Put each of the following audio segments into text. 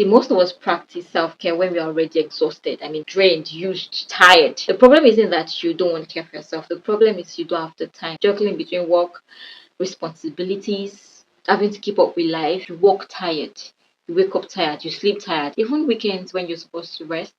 See, most of us practice self-care when we are already exhausted. I mean, drained, used, tired. The problem isn't that you don't want to care for yourself. The problem is you don't have the time. Juggling between work, responsibilities, having to keep up with life. You work tired. You wake up tired. You sleep tired. Even weekends when you're supposed to rest,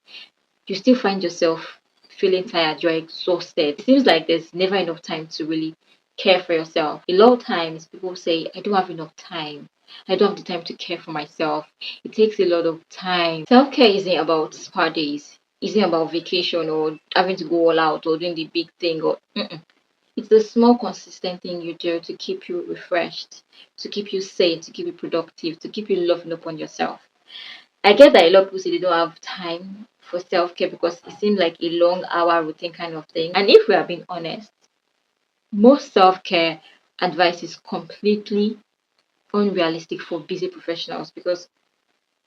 you still find yourself feeling tired. You're exhausted. It seems like there's never enough time to really care for yourself. A lot of times people say, I don't have enough time. I don't have the time to care for myself. It takes a lot of time. Self care isn't about spa days, isn't about vacation or having to go all out or doing the big thing or it's the small consistent thing you do to keep you refreshed, to keep you sane, to keep you productive, to keep you loving upon yourself. I get that a lot of people say they don't have time for self care because it seems like a long hour routine kind of thing. And if we are being honest, most self care advice is completely unrealistic for busy professionals because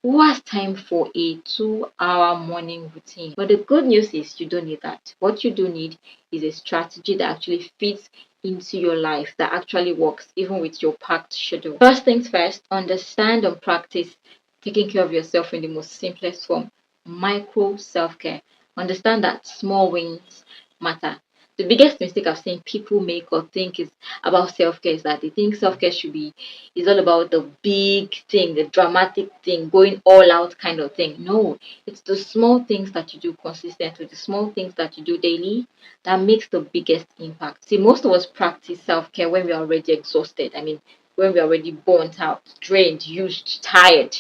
who has time for a 2 hour morning routine? But the good news is you don't need that. What you do need is a strategy that actually fits into your life, that actually works even with your packed schedule. First things first, understand and practice taking care of yourself in the most simplest form, micro self care. Understand that small wins matter. The biggest mistake I've seen people make or think is about self care is that they think self care should be is all about the big thing, the dramatic thing, going all out kind of thing. No, it's the small things that you do consistently, the small things that you do daily that makes the biggest impact. See, most of us practice self care when we're already exhausted. I mean, when we're already burnt out, drained, used, tired.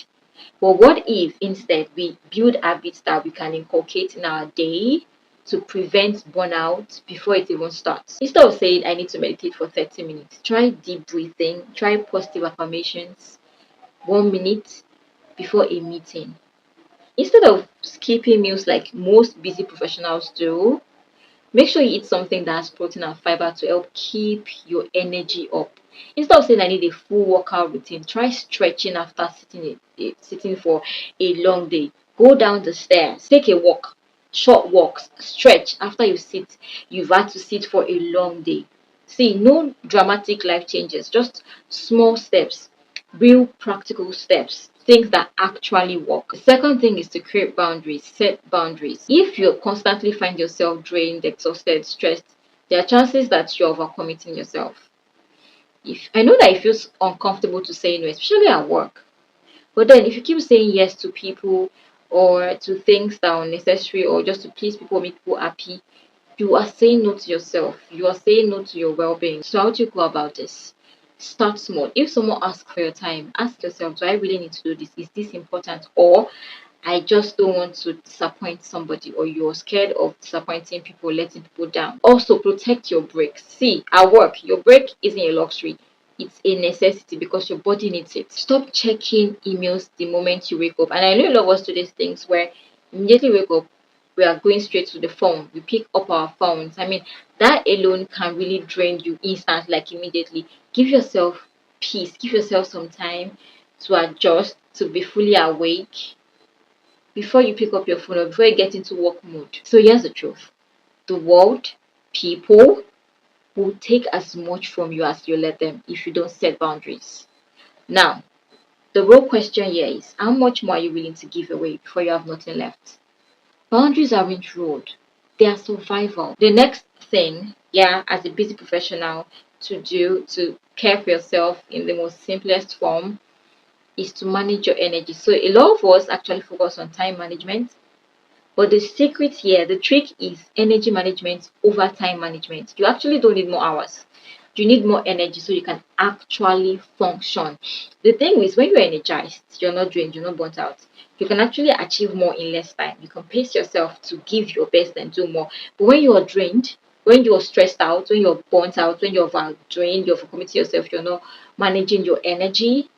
But what if instead we build habits that we can inculcate in our day to prevent burnout before it even starts? Instead of saying, I need to meditate for 30 minutes, try deep breathing, try positive affirmations 1 minute before a meeting. Instead of skipping meals like most busy professionals do, make sure you eat something that has protein and fiber to help keep your energy up. Instead of saying I need a full workout routine, try stretching after sitting for a long day. Go down the stairs, take a walk, short walks, stretch after you've had to sit for a long day. See, no dramatic life changes, just small steps, real practical steps, things that actually work. The second thing is to create boundaries, set boundaries. If you constantly find yourself drained, exhausted, stressed, there are chances that you're overcommitting yourself. If I know that it feels uncomfortable to say no, especially at work. But then if you keep saying yes to people or to things that are unnecessary or just to please people, make people happy, you are saying no to yourself. You are saying no to your well-being. So how do you go about this? Start small. If someone asks for your time, ask yourself, do I really need to do this? Is this important? Or I just don't want to disappoint somebody, or you're scared of disappointing people, letting people down. Also, protect your breaks. See, at work, your break isn't a luxury. It's a necessity because your body needs it. Stop checking emails the moment you wake up. And I know a lot of us do these things where immediately wake up, we are going straight to the phone. We pick up our phones. I mean, that alone can really drain you instantly, like immediately. Give yourself peace. Give yourself some time to adjust, to be fully awake before you pick up your phone or before you get into work mode. So here's the truth. The world, people will take as much from you as you let them if you don't set boundaries. Now, the real question here is how much more are you willing to give away before you have nothing left? Boundaries aren't rude, they are survival. The next thing, yeah, as a busy professional to do to care for yourself in the most simplest form is to manage your energy. So a lot of us actually focus on time management, but the secret here, the trick is energy management over time management. You actually don't need more hours. You need more energy so you can actually function. The thing is, when you're energized, you're not drained, you're not burnt out. You can actually achieve more in less time. You can pace yourself to give your best and do more. But when you are drained, when you're stressed out, when you're burnt out, when you're drained, you're committing yourself, you're not managing your energy,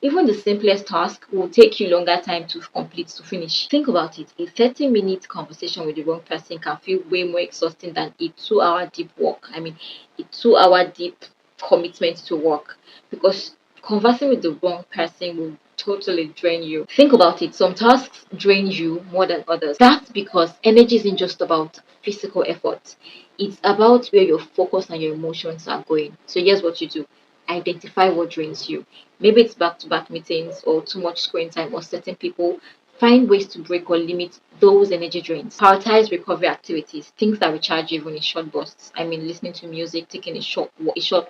even the simplest task will take you longer time to complete, to finish. Think about it. A 30-minute conversation with the wrong person can feel way more exhausting than a 2 hour deep work. I mean, a 2 hour deep commitment to work because conversing with the wrong person will totally drain you. Think about it. Some tasks drain you more than others. That's because energy isn't just about physical effort. It's about where your focus and your emotions are going. So here's what you do. Identify what drains you. Maybe it's back-to-back meetings or too much screen time or certain people. Find ways to break or limit those energy drains. Prioritize recovery activities, things that recharge you even in short bursts. I mean, listening to music, taking a short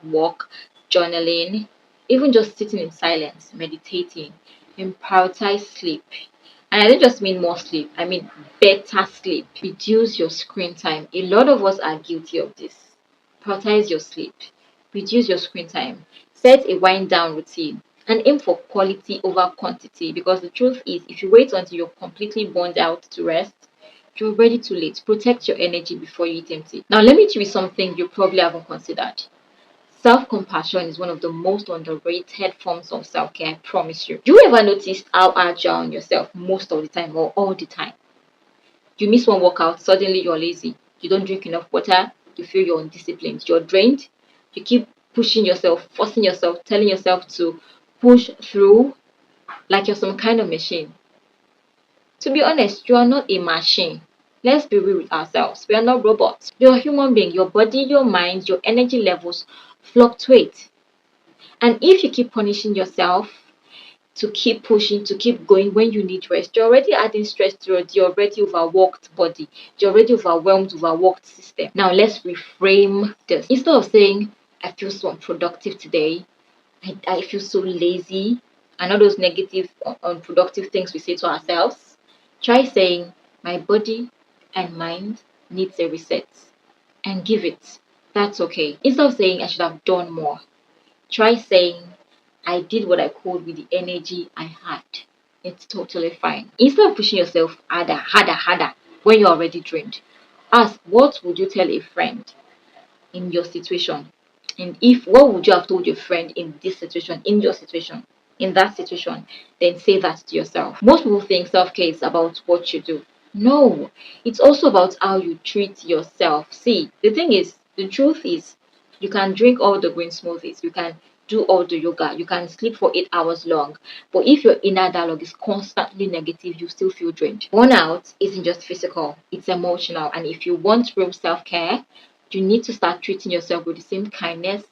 walk, journaling, even just sitting in silence, meditating. And prioritize sleep. And I don't just mean more sleep, I mean better sleep. Reduce your screen time. A lot of us are guilty of this. Prioritize your sleep. Reduce your screen time. Set a wind down routine and aim for quality over quantity, because the truth is, if you wait until you're completely burned out to rest, you're already too late. Protect your energy before you eat empty. Now, let me tell you something you probably haven't considered. Self-compassion is one of the most underrated forms of self-care, I promise you. Do you ever notice how hard you're on yourself most of the time or all the time? You miss one workout, suddenly you're lazy. You don't drink enough water, you feel you're undisciplined, you're drained. You keep pushing yourself, forcing yourself, telling yourself to push through like you're some kind of machine. To be honest, you are not a machine. Let's be real with ourselves. We are not robots. You're a human being. Your body, your mind, your energy levels fluctuate. And if you keep punishing yourself to keep pushing, to keep going when you need rest, you're already adding stress to your already overworked body, your already overwhelmed, overworked system. Now, let's reframe this. Instead of saying, I feel so unproductive today, I feel so lazy, and all those negative, unproductive things we say to ourselves, try saying, my body and mind needs a reset, and give it. That's okay. Instead of saying, I should have done more, try saying, I did what I could with the energy I had. It's totally fine. Instead of pushing yourself harder when you're already drained, ask, what would you tell a friend in your situation? And if what would you have told your friend in this situation, in your situation, in that situation, then say that to yourself. Most people think self-care is about what you do. No, it's also about how you treat yourself. See, the thing is, the truth is, you can drink all the green smoothies, you can do all the yoga, you can sleep for 8 hours long. But if your inner dialogue is constantly negative, you still feel drained. Burnout isn't just physical, it's emotional. And if you want real self-care, you need to start treating yourself with the same kindness,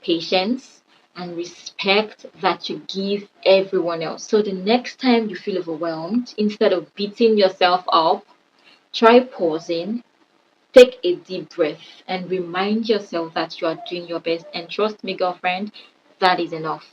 patience, and respect that you give everyone else. So the next time you feel overwhelmed, instead of beating yourself up, try pausing, take a deep breath, and remind yourself that you are doing your best. And trust me, girlfriend, that is enough.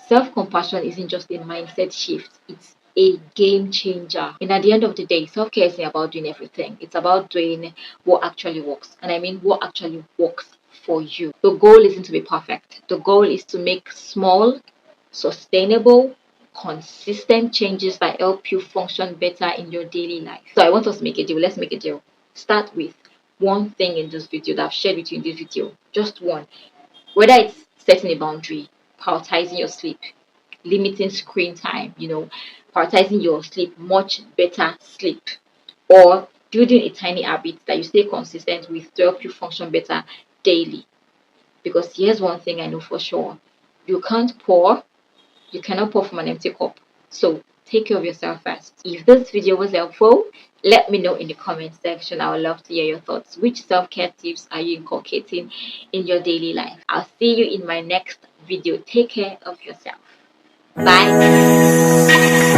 Self compassion isn't just a mindset shift, it's a game changer. And at the end of the day, self care isn't about doing everything, it's about doing what actually works. And I mean, what actually works for you. The goal isn't to be perfect, the goal is to make small, sustainable, consistent changes that help you function better in your daily life. So I want us to make a deal. Let's make a deal. Start with one thing in this video that I've shared with you in this video. Just one. Whether it's setting a boundary, prioritizing your sleep, limiting screen time, prioritizing your sleep, much better sleep, or building a tiny habit that you stay consistent with to help you function better daily. Because here's one thing I know for sure: you cannot pour from an empty cup. So take care of yourself first. If this video was helpful, let me know in the comment section. I would love to hear your thoughts. Which self-care tips are you inculcating in your daily life? I'll see you in my next video. Take care of yourself. Bye.